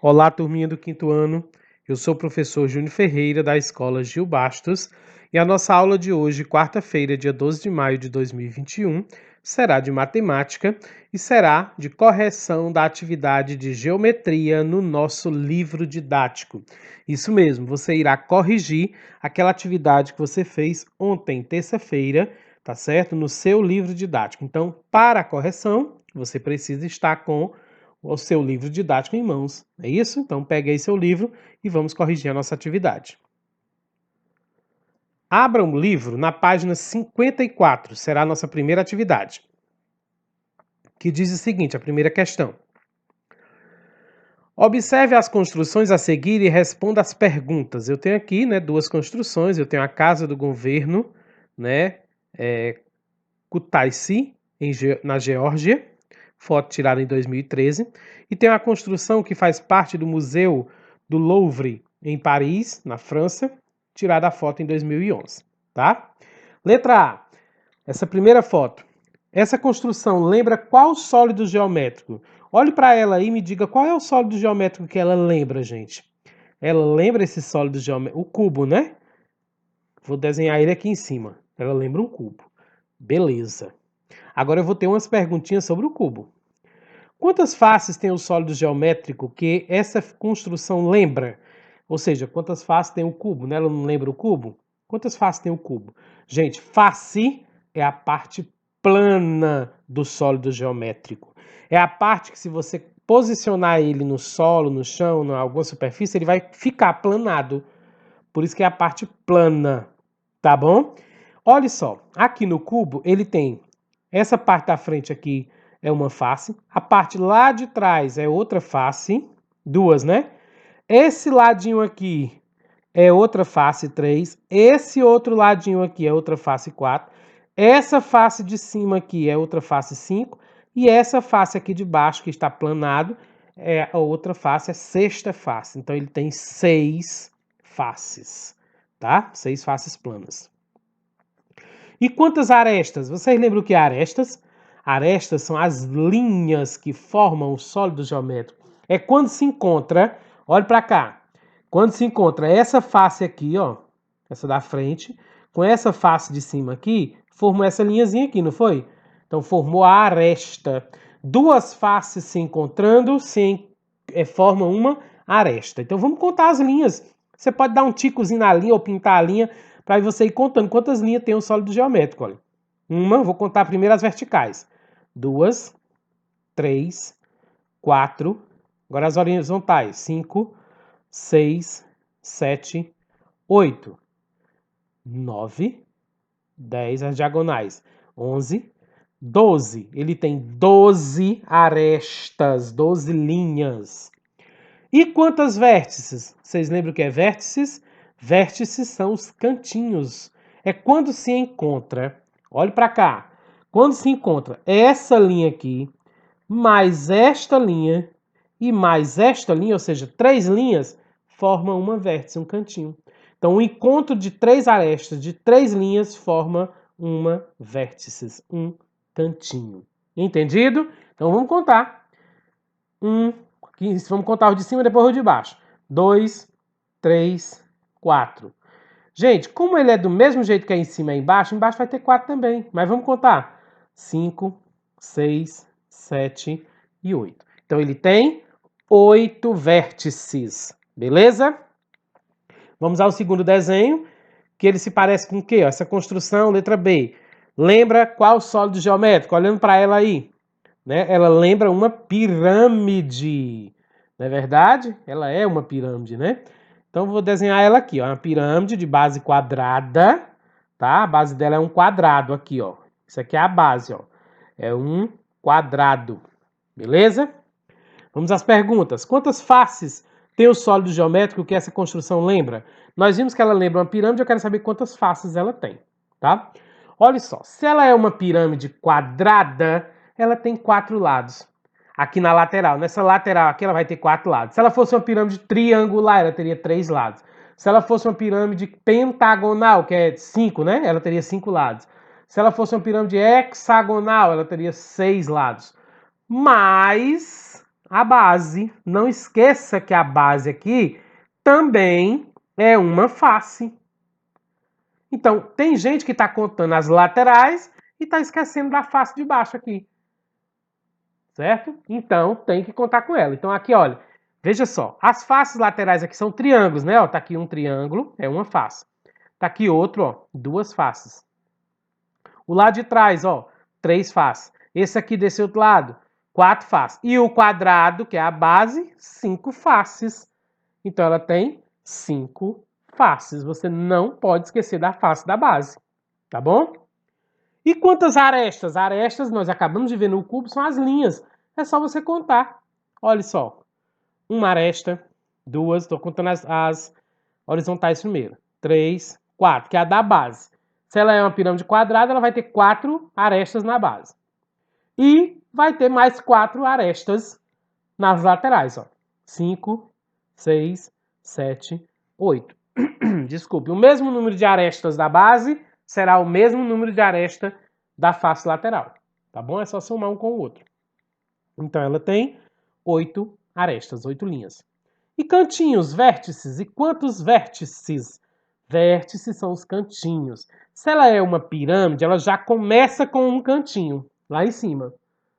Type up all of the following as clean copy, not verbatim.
Olá, turminha do quinto ano. Eu sou o professor Júnior Ferreira, da Escola Gil Bastos, e a nossa aula de hoje, quarta-feira, dia 12 de maio de 2021, será de matemática e será de correção da atividade de geometria no nosso livro didático. Isso mesmo, você irá corrigir aquela atividade que você fez ontem, terça-feira, tá certo? No seu livro didático. Então, para a correção, você precisa estar com o seu livro didático em mãos. É isso? Então pegue aí seu livro e vamos corrigir a nossa atividade. Abra um livro na página 54, será a nossa primeira atividade, que diz o seguinte, a primeira questão. Observe as construções a seguir e responda as perguntas. Eu tenho aqui, duas construções. Eu tenho a Casa do Governo, Kutaisi, na Geórgia, foto tirada em 2013, e tem a construção que faz parte do Museu do Louvre, em Paris, na França, tirada a foto em 2011, tá? Letra A, essa primeira foto. Essa construção lembra qual sólido geométrico? Olhe para ela aí e me diga qual é o sólido geométrico que ela lembra, gente. Ela lembra esse sólido geométrico, o cubo, né? Vou desenhar ele aqui em cima. Ela lembra um cubo. Beleza. Agora eu vou ter umas perguntinhas sobre o cubo. Quantas faces tem o sólido geométrico que essa construção lembra? Ou seja, quantas faces tem o cubo, né? Ela não lembra o cubo? Quantas faces tem o cubo? Gente, face é a parte plana do sólido geométrico. É a parte que, se você posicionar ele no solo, no chão, em alguma superfície, ele vai ficar aplanado. Por isso que é a parte plana, tá bom? Olha só, aqui no cubo ele tem essa parte da frente aqui é uma face, a parte lá de trás é outra face, duas, né? Esse ladinho aqui é outra face, 3. Esse outro ladinho aqui é outra face, 4. Essa face de cima aqui é outra face, 5. E essa face aqui de baixo, que está planado, é a outra face, é sexta face. Então ele tem 6 faces, tá? 6 faces planas. E quantas arestas? Vocês lembram o que é arestas? Arestas são as linhas que formam o sólido geométrico. É quando se encontra, olha para cá, quando se encontra essa face aqui, ó, essa da frente, com essa face de cima aqui, formou essa linhazinha aqui, não foi? Então formou a aresta. Duas faces se encontrando formam uma aresta. Então vamos contar as linhas. Você pode dar um ticozinho na linha ou pintar a linha para você ir contando quantas linhas tem o sólido geométrico. Olha. Vou contar primeiro as verticais. 2, 3, 4. Agora as horizontais. 5, 6, 7, 8, 9, 10. As diagonais. 11, 12. Ele tem 12 arestas, 12 linhas. E quantas vértices? Vocês lembram o que é vértices? Vértices são os cantinhos. É quando se encontra, olhe para cá, quando se encontra essa linha aqui, mais esta linha e mais esta linha, ou seja, 3 linhas, formam uma vértice, um cantinho. Então, o encontro de 3 arestas, de 3 linhas, forma uma vértice, um cantinho. Entendido? Então, vamos contar. Vamos contar o de cima e depois o de baixo. 2, 3, 4. Gente, como ele é do mesmo jeito que é em cima e embaixo vai ter 4 também. Mas vamos contar. 5, 6, 7 e 8. Então ele tem 8 vértices. Beleza? Vamos ao segundo desenho, que ele se parece com o quê? Essa construção, letra B. Lembra qual sólido geométrico? Olhando para ela aí. Né? Ela lembra uma pirâmide. Não é verdade? Ela é uma pirâmide, né? Então, vou desenhar ela aqui, ó. Uma pirâmide de base quadrada, tá? A base dela é um quadrado aqui, ó. Isso aqui é a base, ó. É um quadrado. Beleza? Vamos às perguntas. Quantas faces tem o sólido geométrico que essa construção lembra? Nós vimos que ela lembra uma pirâmide, eu quero saber quantas faces ela tem, tá? Olha só, se ela é uma pirâmide quadrada, ela tem 4 lados. Aqui na lateral, nessa lateral aqui ela vai ter 4 lados. Se ela fosse uma pirâmide triangular, ela teria 3 lados. Se ela fosse uma pirâmide pentagonal, que é 5, né? Ela teria 5 lados. Se ela fosse uma pirâmide hexagonal, ela teria 6 lados. Mas a base. Não esqueça que a base aqui também é uma face. Então, tem gente que está contando as laterais e está esquecendo da face de baixo aqui. Certo? Então, tem que contar com ela. Então, aqui, olha, veja só. As faces laterais aqui são triângulos, né? Ó, tá aqui um triângulo, é uma face. Tá aqui outro, ó, duas faces. O lado de trás, ó, 3 faces. Esse aqui desse outro lado, 4 faces. E o quadrado, que é a base, 5 faces. Então, ela tem 5 faces. Você não pode esquecer da face da base, tá bom? E quantas arestas? Arestas, nós acabamos de ver no cubo, são as linhas. É só você contar. Olha só. Uma aresta, duas, estou contando as horizontais primeiro. 3, 4, que é a da base. Se ela é uma pirâmide quadrada, ela vai ter 4 arestas na base. E vai ter mais 4 arestas nas laterais, ó. 5, 6, 7, 8. Desculpe, o mesmo número de arestas da base será o mesmo número de aresta da face lateral. Tá bom? É só somar um com o outro. Então, ela tem 8 arestas, 8 linhas. E cantinhos, vértices. E quantos vértices? Vértices são os cantinhos. Se ela é uma pirâmide, ela já começa com um cantinho, lá em cima,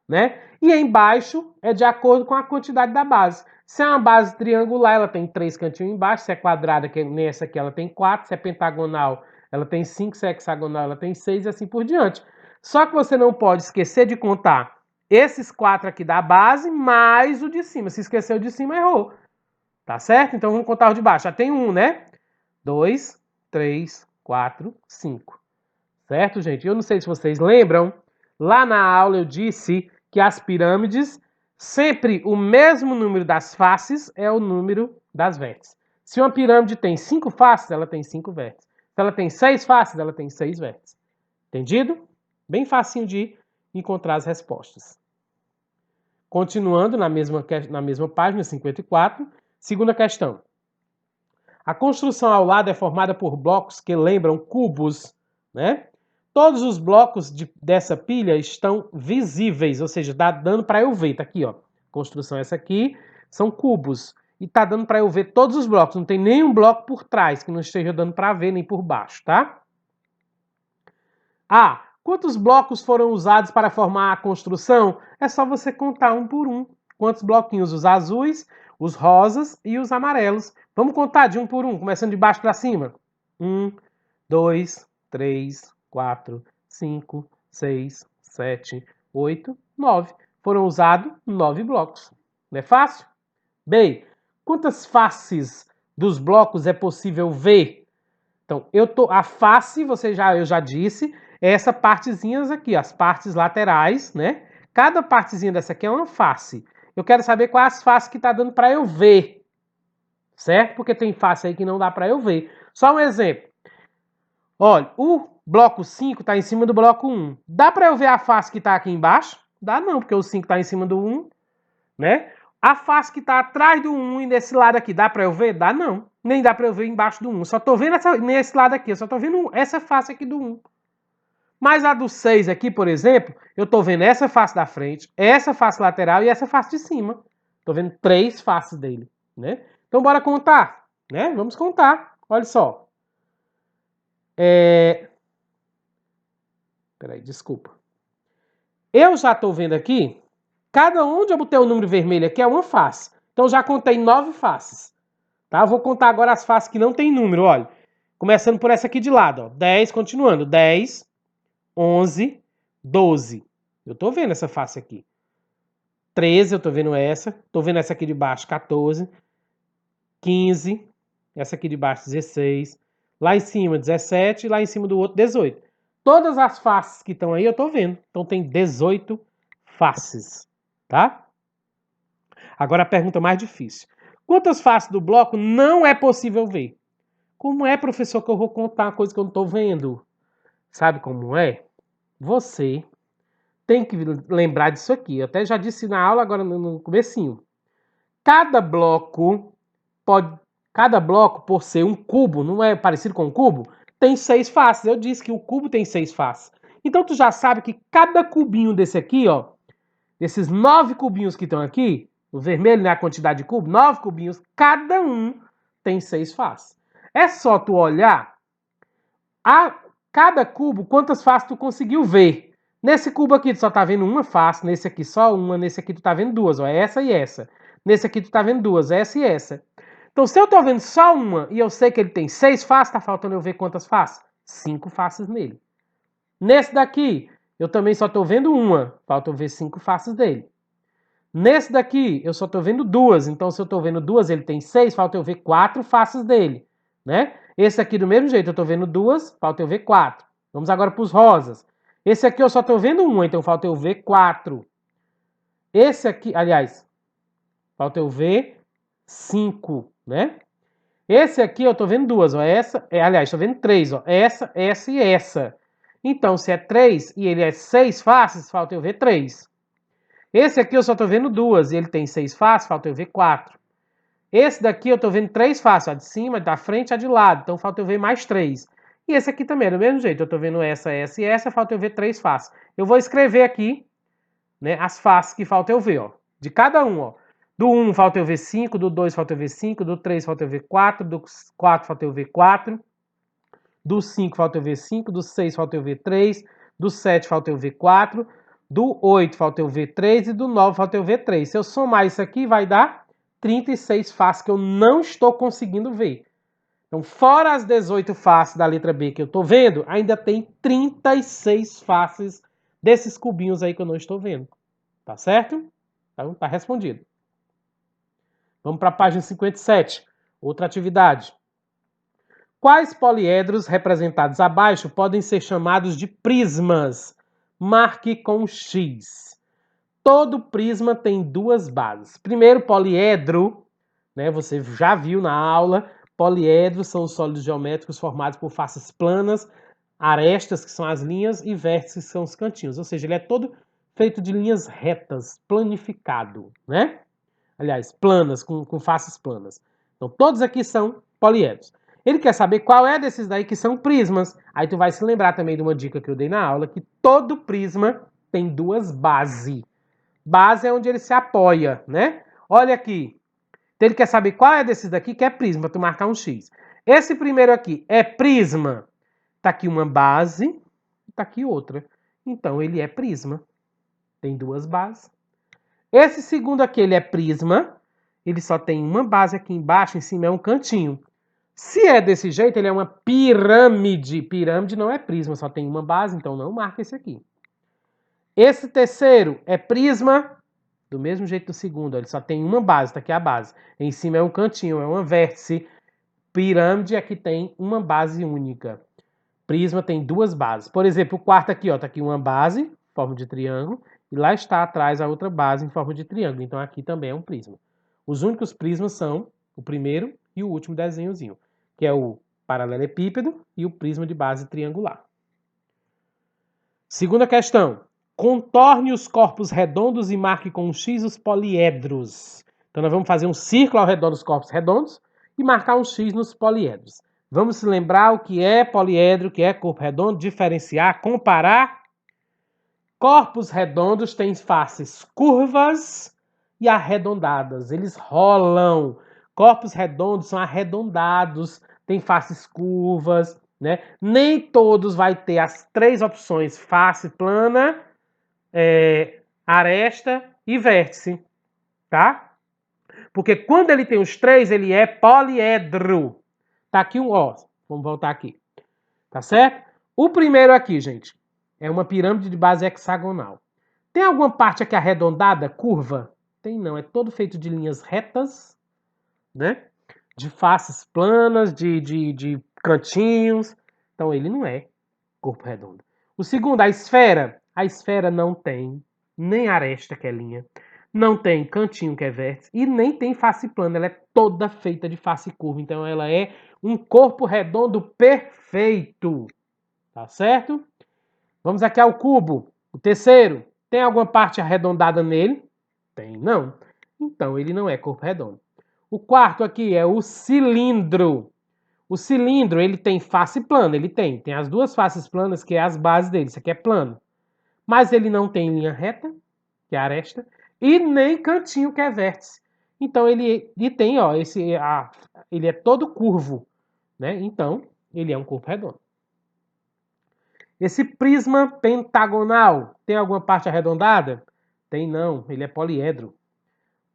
né? E embaixo é de acordo com a quantidade da base. Se é uma base triangular, ela tem 3 cantinhos embaixo. Se é quadrada, que nessa aqui ela tem 4. Se é pentagonal, ela tem 5. Se é hexagonal, ela tem 6 e assim por diante. Só que você não pode esquecer de contar esses 4 aqui da base mais o de cima. Se esqueceu de cima, errou. Tá certo? Então vamos contar o de baixo. Já tem 1, né? 2, 3, 4, 5. Certo, gente? Eu não sei se vocês lembram. Lá na aula eu disse que as pirâmides, sempre o mesmo número das faces é o número das vértices. Se uma pirâmide tem 5 faces, ela tem 5 vértices. Se ela tem 6 faces, ela tem 6 vértices. Entendido? Bem facinho de encontrar as respostas. Continuando na mesma página, 54, segunda questão. A construção ao lado é formada por blocos que lembram cubos, né? Todos os blocos dessa pilha estão visíveis, ou seja, dá dando para eu ver. Tá aqui, ó. Construção essa aqui são cubos e tá dando para eu ver todos os blocos. Não tem nenhum bloco por trás que não esteja dando para ver nem por baixo, tá? Quantos blocos foram usados para formar a construção? É só você contar um por um. Quantos bloquinhos? Os azuis, os rosas e os amarelos. Vamos contar de um por um, começando de baixo para cima. 1, 2, 3, 4, 5, 6, 7, 8, 9. Foram usados 9 blocos. Não é fácil? Bem, quantas faces dos blocos é possível ver? Então, a face, eu já disse, é essa partezinhas aqui, as partes laterais, né? Cada partezinha dessa aqui é uma face. Eu quero saber quais as faces que tá dando para eu ver, certo? Porque tem face aí que não dá para eu ver. Só um exemplo. Olha, o bloco 5 está em cima do bloco 1. Dá para eu ver a face que está aqui embaixo? Dá não, porque o 5 está em cima do 1, né? A face que está atrás do 1 e desse lado aqui, dá para eu ver? Dá não. Nem dá para eu ver embaixo do 1. Só estou vendo nesse lado aqui, eu só estou vendo essa face aqui do 1. Mas a do 6 aqui, por exemplo, eu estou vendo essa face da frente, essa face lateral e essa face de cima. Estou vendo 3 faces dele, né? Então bora contar, né? Vamos contar. Olha só. Peraí, desculpa. Eu já estou vendo aqui, cada onde eu botei o número vermelho aqui é uma face. Então já contei 9 faces. Tá? Vou contar agora as faces que não tem número, olha. Começando por essa aqui de lado, ó. 10, continuando. 10, 11, 12. Eu tô vendo essa face aqui. 13, eu tô vendo essa. Tô vendo essa aqui de baixo, 14. 15. Essa aqui de baixo, 16. Lá em cima, 17. E lá em cima do outro, 18. Todas as faces que estão aí eu tô vendo. Então tem 18 faces, tá? Agora a pergunta mais difícil. Quantas faces do bloco não é possível ver? Como é, professor, que eu vou contar uma coisa que eu não estou vendo? Sabe como é? Você tem que lembrar disso aqui. Eu até já disse na aula agora no comecinho. Cada bloco, por ser um cubo, não é parecido com um cubo, tem 6 faces. Eu disse que o cubo tem 6 faces. Então tu já sabe que cada cubinho desse aqui, ó, desses 9 cubinhos que estão aqui, O vermelho, né, a quantidade de cubo, 9 cubinhos, cada um tem 6 faces. É só tu olhar a cada cubo, quantas faces tu conseguiu ver. Nesse cubo aqui tu só tá vendo uma face, nesse aqui só uma, nesse aqui tu tá vendo duas, ó, essa e essa. Nesse aqui tu tá vendo duas, essa e essa. Então se eu tô vendo só uma e eu sei que ele tem 6 faces, tá faltando eu ver quantas faces? 5 faces nele. Nesse daqui, eu também só tô vendo uma, falta eu ver 5 faces dele. Nesse daqui, eu só tô vendo duas, então se eu tô vendo duas, ele tem 6, falta eu ver 4 faces dele, né? Esse aqui do mesmo jeito, eu tô vendo duas, falta eu ver 4. Vamos agora para os rosas. Esse aqui eu só tô vendo uma, então falta eu ver 4. Esse aqui, aliás, falta eu ver 5, né? Esse aqui eu tô vendo duas, ó, aliás, tô vendo 3, ó, essa e essa. Então, se é 3 e ele é 6 faces, falta eu ver 3. Esse aqui eu só tô vendo duas e ele tem 6 faces, falta eu ver 4. Esse daqui eu tô vendo 3 faces, a de cima, da frente e a de lado, então falta eu ver mais 3. E esse aqui também é do mesmo jeito, eu tô vendo essa e essa, falta eu ver 3 faces. Eu vou escrever aqui, né, as faces que falta eu ver, ó, de cada um, ó. Do 1 falta eu ver 5, do 2 falta eu ver 5, do 3 falta eu ver 4, do 4 falta eu ver 4, do 5 falta eu ver 5, do 6 falta eu ver 3, do 7 falta eu ver 4, do 8 falta eu ver 3 e do 9 falta eu ver 3. Se eu somar isso aqui, vai dar 36 faces que eu não estou conseguindo ver. Então, fora as 18 faces da letra B que eu estou vendo, ainda tem 36 faces desses cubinhos aí que eu não estou vendo. Tá certo? Então, tá respondido. Vamos para a página 57. Outra atividade. Quais poliedros representados abaixo podem ser chamados de prismas? Marque com X. Todo prisma tem duas bases. Primeiro, poliedro, né? Você já viu na aula. Poliedros são os sólidos geométricos formados por faces planas, arestas, que são as linhas, e vértices, que são os cantinhos. Ou seja, ele é todo feito de linhas retas, planificado, né? Aliás, planas, com faces planas. Então, todos aqui são poliedros. Ele quer saber qual é desses daí que são prismas. Aí tu vai se lembrar também de uma dica que eu dei na aula, que todo prisma tem duas bases. Base é onde ele se apoia, né? Olha aqui. Então, ele quer saber qual é desses daqui que é prisma, tu marcar um X. Esse primeiro aqui é prisma. Tá aqui uma base, tá aqui outra. Então, ele é prisma. Tem duas bases. Esse segundo aqui, ele é prisma. Ele só tem uma base aqui embaixo, em cima é um cantinho. Se é desse jeito, ele é uma pirâmide. Pirâmide não é prisma, só tem uma base, então não marca esse aqui. Esse terceiro é prisma, do mesmo jeito do segundo, ele só tem uma base, tá aqui a base. Em cima é um cantinho, é uma vértice. Pirâmide é que tem uma base única. Prisma tem duas bases. Por exemplo, o quarto aqui, ó, tá aqui uma base, em forma de triângulo, e lá está atrás a outra base em forma de triângulo. Então aqui também é um prisma. Os únicos prismas são o primeiro e o último desenhozinho, que é o paralelepípedo e o prisma de base triangular. Segunda questão. Contorne os corpos redondos e marque com um X os poliedros. Então nós vamos fazer um círculo ao redor dos corpos redondos e marcar um X nos poliedros. Vamos se lembrar o que é poliedro, o que é corpo redondo, diferenciar, comparar. Corpos redondos têm faces curvas e arredondadas. Eles rolam. Corpos redondos são arredondados, têm faces curvas, né? Nem todos vai ter as três opções: face plana, aresta e vértice, tá? Porque quando ele tem os três, ele é poliedro. Tá aqui um, ó, vamos voltar aqui, tá certo? O primeiro aqui, gente, é uma pirâmide de base hexagonal. Tem alguma parte aqui arredondada, curva? Tem não, é todo feito de linhas retas, né? De faces planas, de cantinhos. Então ele não é corpo redondo. O segundo, a esfera. A esfera não tem nem aresta, que é linha, não tem cantinho, que é vértice, e nem tem face plana. Ela é toda feita de face curva. Então ela é um corpo redondo perfeito. Tá certo? Vamos aqui ao cubo. O terceiro, tem alguma parte arredondada nele? Tem, não. Então ele não é corpo redondo. O quarto aqui é o cilindro. O cilindro, ele tem face plana, ele tem as duas faces planas, que é as bases dele, isso aqui é plano. Mas ele não tem linha reta, que é a aresta, e nem cantinho que é vértice. Então ele tem, ó, ele é todo curvo, né? Então ele é um corpo redondo. Esse prisma pentagonal tem alguma parte arredondada? Tem não, ele é poliedro.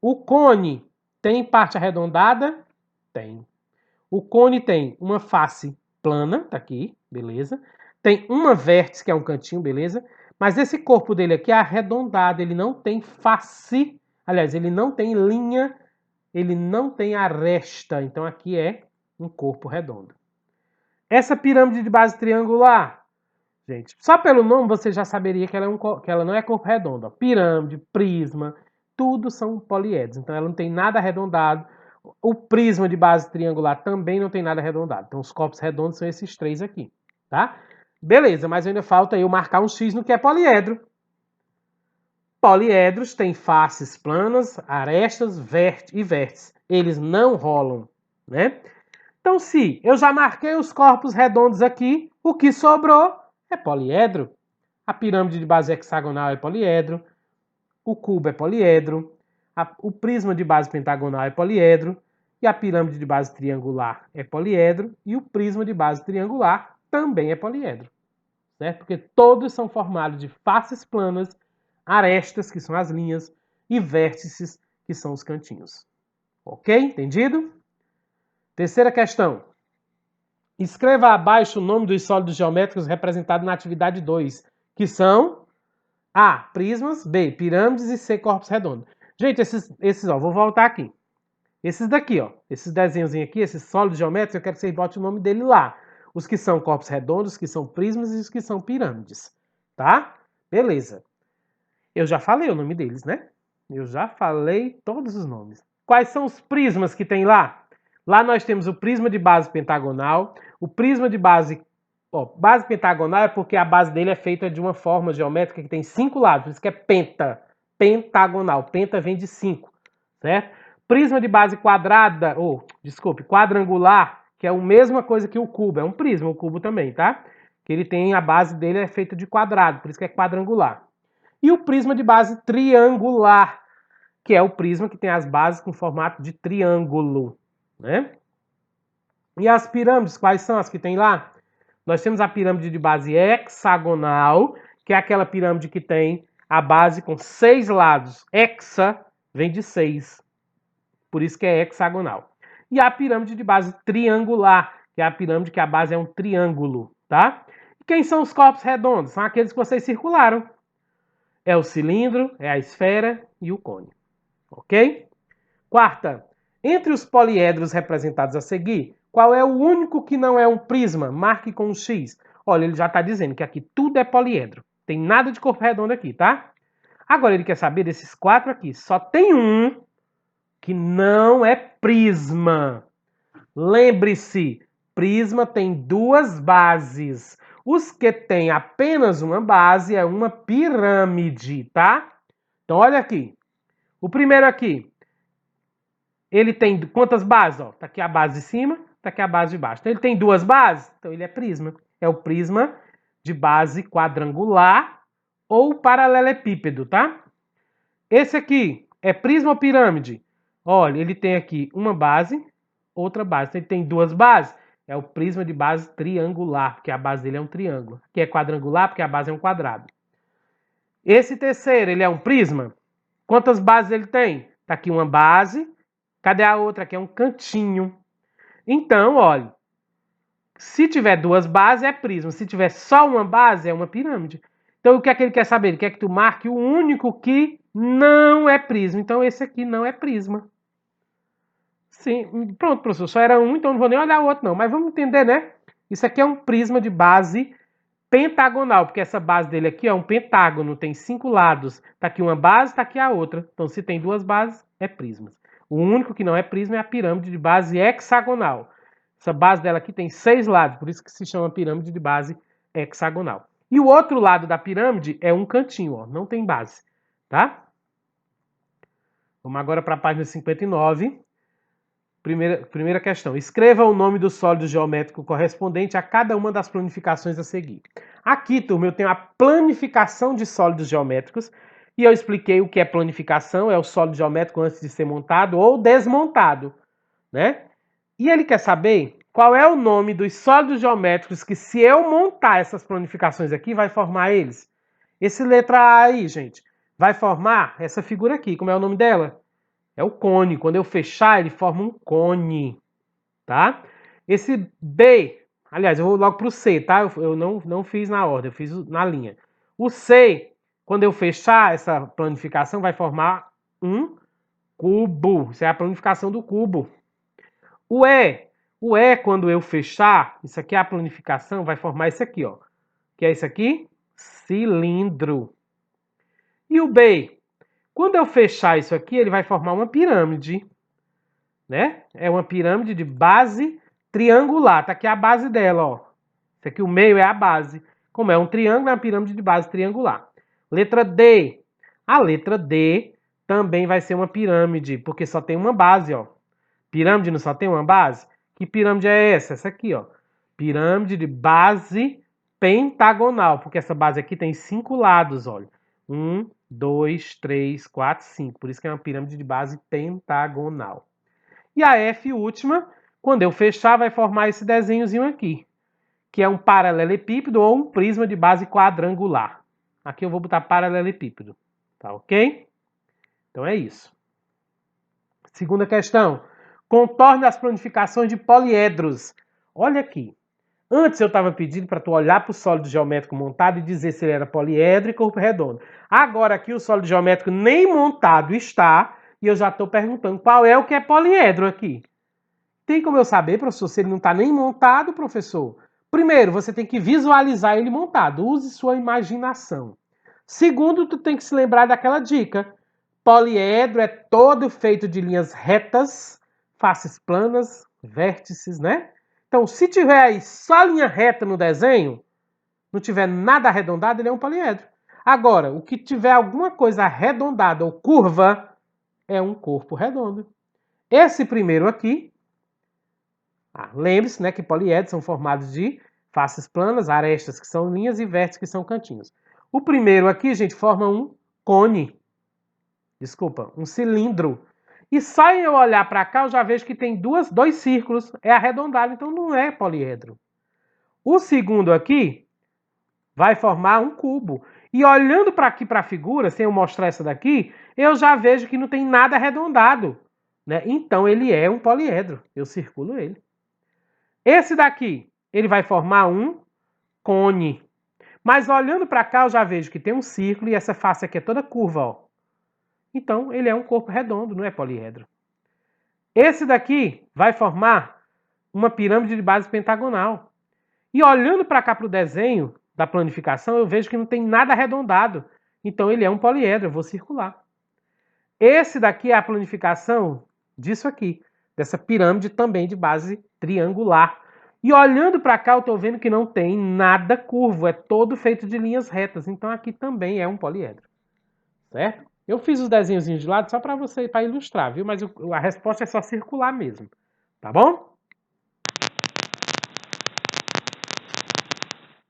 O cone tem parte arredondada? Tem. O cone tem uma face plana, tá aqui, beleza? Tem uma vértice, que é um cantinho, beleza? Mas esse corpo dele aqui é arredondado, ele não tem face, aliás, ele não tem linha, ele não tem aresta, então aqui é um corpo redondo. Essa pirâmide de base triangular, gente, só pelo nome você já saberia que ela não é corpo redondo. Ó. Pirâmide, prisma, tudo são poliedros, então ela não tem nada arredondado. O prisma de base triangular também não tem nada arredondado. Então os corpos redondos são esses três aqui, tá? Beleza, mas ainda falta eu marcar um X no que é poliedro. Poliedros têm faces planas, arestas e vértices. Eles não rolam, né? Então, se eu já marquei os corpos redondos aqui, o que sobrou é poliedro. A pirâmide de base hexagonal é poliedro, o cubo é poliedro, o prisma de base pentagonal é poliedro, e a pirâmide de base triangular é poliedro, e o prisma de base triangular também é poliedro. Certo? Porque todos são formados de faces planas, arestas, que são as linhas, e vértices, que são os cantinhos. Ok? Entendido? Terceira questão. Escreva abaixo o nome dos sólidos geométricos representados na atividade 2, que são A, prismas, B, pirâmides e C, corpos redondos. Gente, ó, vou voltar aqui. Esses daqui, ó, esses desenhos aqui, esses sólidos geométricos, eu quero que vocês botem o nome dele lá. Os que são corpos redondos, os que são prismas e os que são pirâmides, tá? Beleza. Eu já falei o nome deles, né? Eu já falei todos os nomes. Quais são os prismas que tem lá? Lá nós temos o prisma de base pentagonal, o prisma de base... Ó, base pentagonal é porque a base dele é feita de uma forma geométrica que tem 5 lados, por isso que é pentagonal. Penta vem de 5, certo? Prisma de base quadrada, quadrangular, que é a mesma coisa que o cubo, é um prisma, o cubo também, tá? Que ele tem, a base dele é feita de quadrado, por isso que é quadrangular. E o prisma de base triangular, que é o prisma que tem as bases com formato de triângulo, né? E as pirâmides, quais são as que tem lá? Nós temos a pirâmide de base hexagonal, que é aquela pirâmide que tem a base com 6 lados. Hexa vem de 6, por isso que é hexagonal. E a pirâmide de base triangular, que é a pirâmide que a base é um triângulo, tá? E quem são os corpos redondos? São aqueles que vocês circularam. É o cilindro, é a esfera e o cone. Ok? Quarta, entre os poliedros representados a seguir, qual é o único que não é um prisma? Marque com um X. Olha, ele já está dizendo que aqui tudo é poliedro. Tem nada de corpo redondo aqui, tá? Agora ele quer saber desses 4 aqui. Só tem um que não é prisma. Lembre-se, prisma tem 2 bases. Os que têm apenas uma base é uma pirâmide, tá? Então olha aqui. O primeiro aqui, ele tem quantas bases? Ó, tá aqui a base de cima, tá aqui a base de baixo. Então ele tem 2 bases, então ele é prisma. É o prisma de base quadrangular ou paralelepípedo, tá? Esse aqui é prisma ou pirâmide? Olha, ele tem aqui uma base, outra base. Então ele tem 2 bases. É o prisma de base triangular, porque a base dele é um triângulo. Aqui é quadrangular, porque a base é um quadrado. Esse terceiro, ele é um prisma? Quantas bases ele tem? Tá aqui uma base. Cadê a outra? Aqui é um cantinho. Então, olha, se tiver 2 bases é prisma. Se tiver só uma base é uma pirâmide. Então, o que é que ele quer saber? Ele quer que tu marque o único que não é prisma. Então, esse aqui não é prisma. Sim, pronto, professor. Só era um, então não vou nem olhar o outro, não. Mas vamos entender, né? Isso aqui é um prisma de base pentagonal, porque essa base dele aqui é um pentágono, tem 5 lados. Tá aqui uma base, tá aqui a outra. Então, se tem 2 bases, é prismas. O único que não é prisma é a pirâmide de base hexagonal. Essa base dela aqui tem 6 lados, por isso que se chama pirâmide de base hexagonal. E o outro lado da pirâmide é um cantinho, ó, não tem base, tá? Vamos agora para a página 59. Primeira questão. Escreva o nome do sólido geométrico correspondente a cada uma das planificações a seguir. Aqui, turma, eu tenho a planificação de sólidos geométricos E eu expliquei o que é planificação, é o sólido geométrico antes de ser montado ou desmontado, né? E ele quer saber qual é o nome dos sólidos geométricos que, se eu montar essas planificações aqui, vai formar eles. Esse letra A aí, gente, vai formar essa figura aqui. Como é o nome dela? É o cone. Quando eu fechar, ele forma um cone, tá? Esse B, aliás, eu vou logo para o C, tá? Eu não fiz na ordem, eu fiz na linha. O C, quando eu fechar essa planificação, vai formar um cubo. Isso é a planificação do cubo. O E, quando eu fechar, isso aqui é a planificação, vai formar isso aqui, ó. Que é isso aqui? Cilindro. E o B, quando eu fechar isso aqui, ele vai formar uma pirâmide, né? É uma pirâmide de base triangular. Tá aqui a base dela, ó. Isso aqui, o meio é a base. Como é um triângulo, é uma pirâmide de base triangular. Letra D. A letra D também vai ser uma pirâmide, porque só tem uma base, ó. Pirâmide não só tem uma base? Que pirâmide é essa? Essa aqui, ó. Pirâmide de base pentagonal, porque essa base aqui tem 5 lados, olha. 1, 2, 3, 4, 5. Por isso que é uma pirâmide de base pentagonal. E a F última, quando eu fechar, vai formar esse desenhozinho aqui, que é um paralelepípedo ou um prisma de base quadrangular. Aqui eu vou botar paralelepípedo, tá ok? Então é isso. Segunda questão. Contorne as planificações de poliedros. Olha aqui. Antes eu estava pedindo para tu olhar para o sólido geométrico montado e dizer se ele era poliedro e corpo redondo. Agora aqui o sólido geométrico nem montado está e eu já estou perguntando qual é o que é poliedro aqui. Tem como eu saber, professor, se ele não está nem montado, professor? Primeiro, você tem que visualizar ele montado. Use sua imaginação. Segundo, tu tem que se lembrar daquela dica. Poliedro é todo feito de linhas retas, faces planas, vértices, né? Então, se tiver aí só linha reta no desenho, não tiver nada arredondado, ele é um poliedro. Agora, o que tiver alguma coisa arredondada ou curva, é um corpo redondo. Esse primeiro aqui, lembre-se, né, que poliedros são formados de faces planas, arestas que são linhas e vértices que são cantinhos. O primeiro aqui, gente, forma um cone. Desculpa, um cilindro. E só em eu olhar para cá, eu já vejo que tem dois círculos. É arredondado, então não é poliedro. O segundo aqui vai formar um cubo. E olhando para aqui para a figura, sem eu mostrar essa daqui, eu já vejo que não tem nada arredondado, né? Então ele é um poliedro. Eu circulo ele. Esse daqui, ele vai formar um cone. Mas olhando para cá, eu já vejo que tem um círculo e essa face aqui é toda curva, ó. Então, ele é um corpo redondo, não é poliedro. Esse daqui vai formar uma pirâmide de base pentagonal. E olhando para cá para o desenho da planificação, eu vejo que não tem nada arredondado. Então, ele é um poliedro, eu vou circular. Esse daqui é a planificação disso aqui, dessa pirâmide também de base triangular. E olhando para cá, eu estou vendo que não tem nada curvo, é todo feito de linhas retas. Então, aqui também é um poliedro, certo? Eu fiz os desenhozinhos de lado só para você, para ilustrar, viu? Mas a resposta é só circular mesmo, tá bom?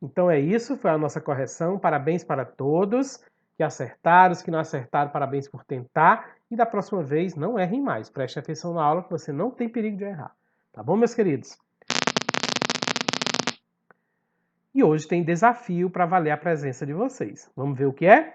Então é isso, foi a nossa correção. Parabéns para todos que acertaram, os que não acertaram, parabéns por tentar. E da próxima vez, não errem mais. Preste atenção na aula que você não tem perigo de errar. Tá bom, meus queridos? E hoje tem desafio para valer a presença de vocês. Vamos ver o que é?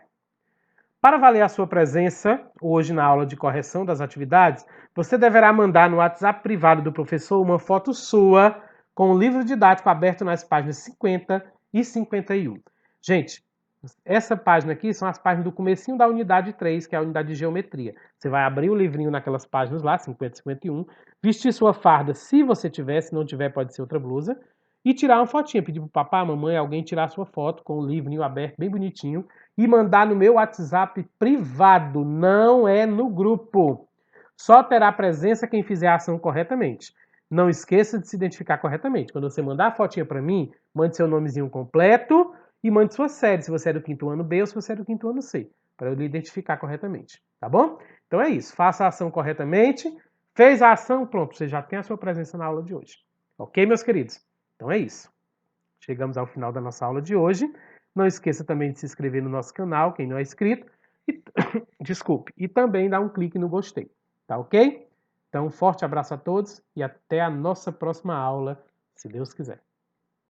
Para valer a sua presença hoje na aula de correção das atividades, você deverá mandar no WhatsApp privado do professor uma foto sua com o livro didático aberto nas páginas 50 e 51. Gente, essa página aqui são as páginas do comecinho da unidade 3, que é a unidade de geometria. Você vai abrir o livrinho naquelas páginas lá, 50 e 51, vestir sua farda, se você tiver, se não tiver pode ser outra blusa, e tirar uma fotinha, pedir para o papai, mamãe, alguém tirar sua foto com o livrinho aberto, bem bonitinho, e mandar no meu WhatsApp privado, não é no grupo. Só terá presença quem fizer a ação corretamente. Não esqueça de se identificar corretamente. Quando você mandar a fotinha para mim, mande seu nomezinho completo e mande sua série, se você é do quinto ano B ou se você é do quinto ano C, para eu lhe identificar corretamente, tá bom? Então é isso, faça a ação corretamente, fez a ação, pronto, você já tem a sua presença na aula de hoje. Ok, meus queridos? Então é isso. Chegamos ao final da nossa aula de hoje. Não esqueça também de se inscrever no nosso canal, quem não é inscrito, E, desculpe. E também dá um clique no gostei. Tá ok? Então, um forte abraço a todos e até a nossa próxima aula, se Deus quiser.